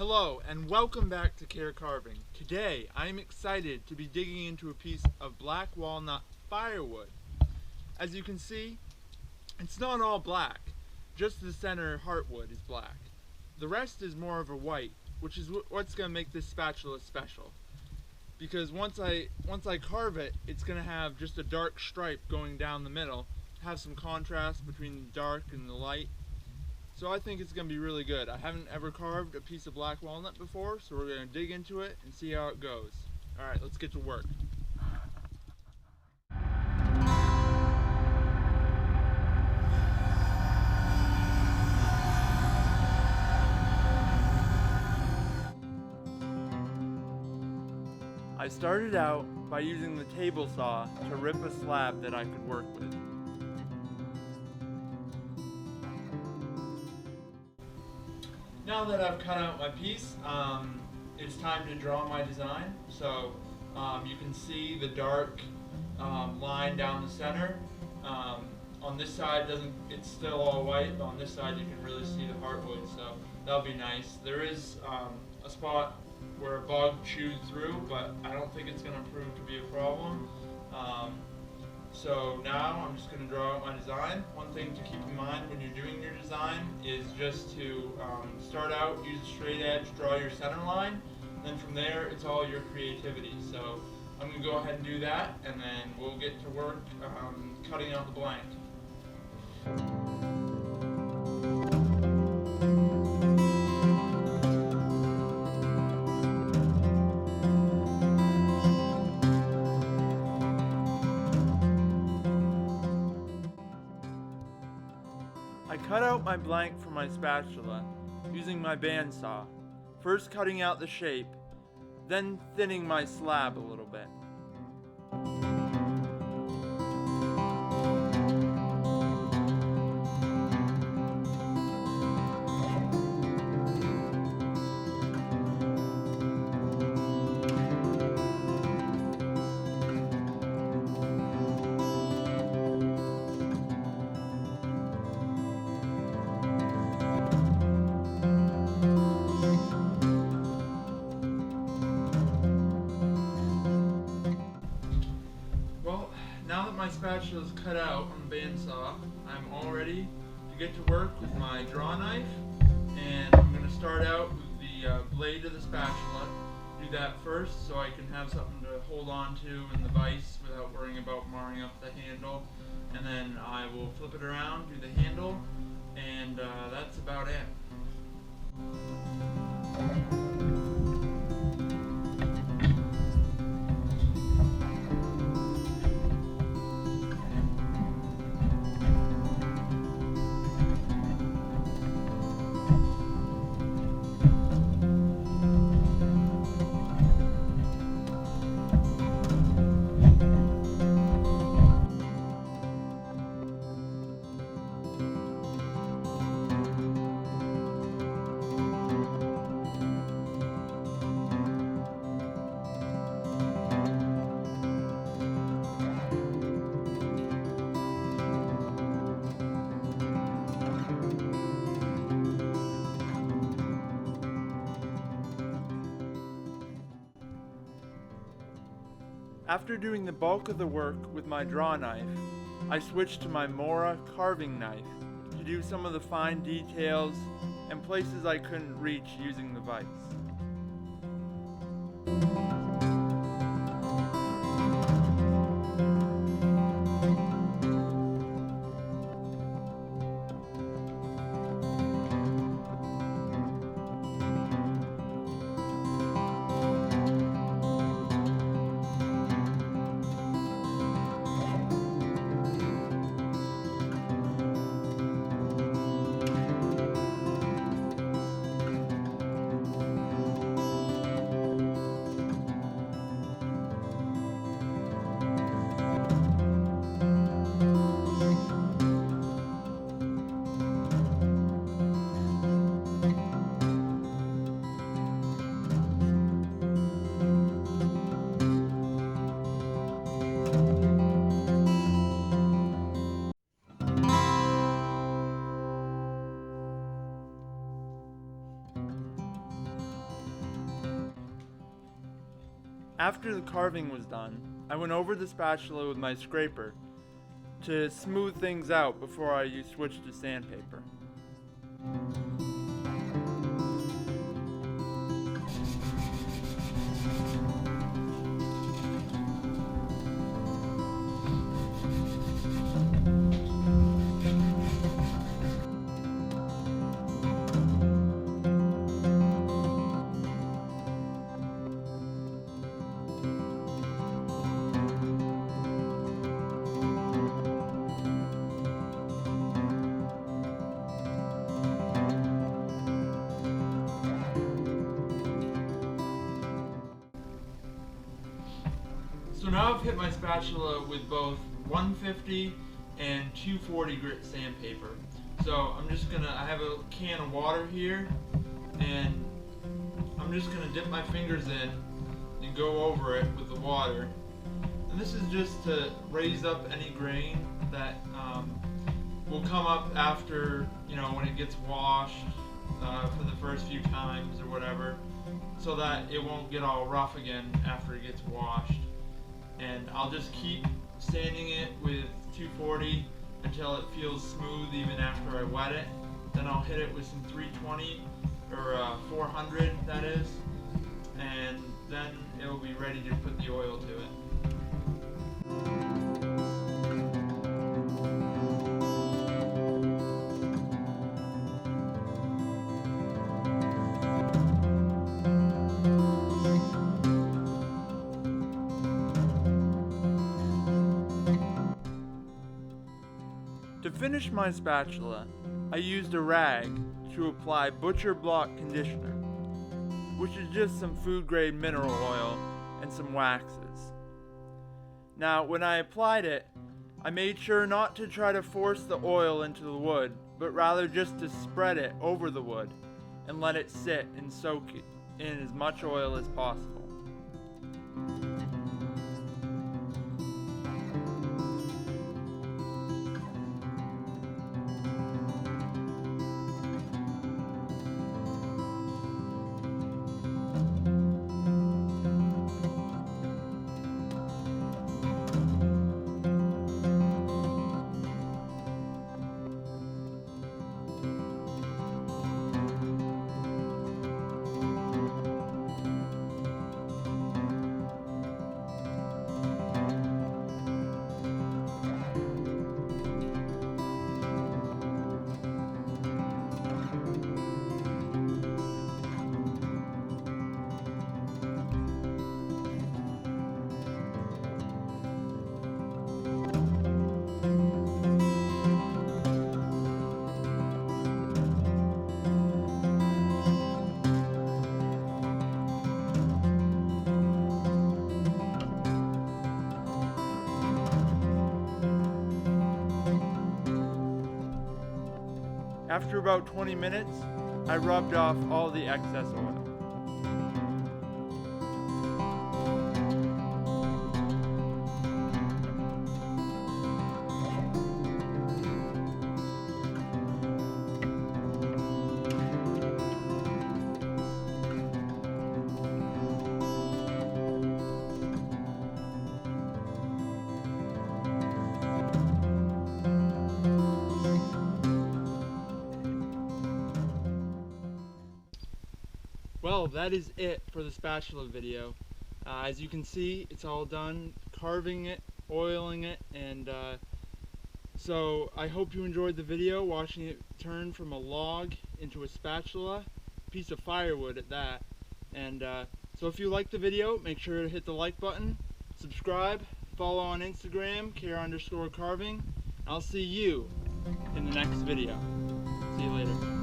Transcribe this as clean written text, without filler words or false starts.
Hello and welcome back to Care Carving. Today I am excited to be digging into a piece of black walnut firewood. As you can see, it's not all black, just the center heartwood is black. The rest is more of a white, which is what's going to make this spatula special. Because once I carve it, it's going to have just a dark stripe going down the middle, have some contrast between the dark and the light. So I think it's going to be really good. I haven't ever carved a piece of black walnut before, so we're going to dig into it and see how it goes. Alright, let's get to work. I started out by using the table saw to rip a slab that I could work with. Now that I've cut out my piece, it's time to draw my design. So you can see the dark line down the center. On this side, it's still all white, but on this side you can really see the heartwood, so that'll be nice. There is a spot where a bug chewed through, but I don't think it's going to prove to be a problem. So now I'm just going to draw out my design. One thing to keep in mind when you're doing your design is just to start out, use a straight edge, draw your center line, and then from there it's all your creativity. So I'm going to go ahead and do that, and then we'll get to work cutting out the blank. I cut out my blank for my spatula using my bandsaw, first cutting out the shape, then thinning my slab a little bit. Now that my spatula is cut out on the bandsaw, I'm all ready to get to work with my draw knife, and I'm going to start out with the blade of the spatula. Do that first so I can have something to hold on to in the vise without worrying about marring up the handle, and then I will flip it around, do the handle, and that's about it. After doing the bulk of the work with my draw knife, I switched to my Mora carving knife to do some of the fine details and places I couldn't reach using the vise. After the carving was done, I went over the spatula with my scraper to smooth things out before I switched to sandpaper. So now I've hit my spatula with both 150 and 240 grit sandpaper. So I have a can of water here, and I'm just gonna dip my fingers in and go over it with the water. And this is just to raise up any grain that will come up after, when it gets washed for the first few times or whatever, so that it won't get all rough again after it gets washed. And I'll just keep sanding it with 240 until it feels smooth even after I wet it. Then I'll hit it with some 320 or 400, that is, and then it'll be ready to put the oil to it. To finish my spatula, I used a rag to apply butcher block conditioner, which is just some food grade mineral oil and some waxes. Now, when I applied it, I made sure not to try to force the oil into the wood, but rather just to spread it over the wood and let it sit and soak in as much oil as possible. After about 20 minutes, I rubbed off all the excess oil. Well, that is it for the spatula video. As you can see, it's all done, carving it, oiling it, and so I hope you enjoyed the video, watching it turn from a log into a spatula, piece of firewood at that. And so if you liked the video, make sure to hit the like button, subscribe, follow on Instagram, care_carving. I'll see you in the next video. See you later.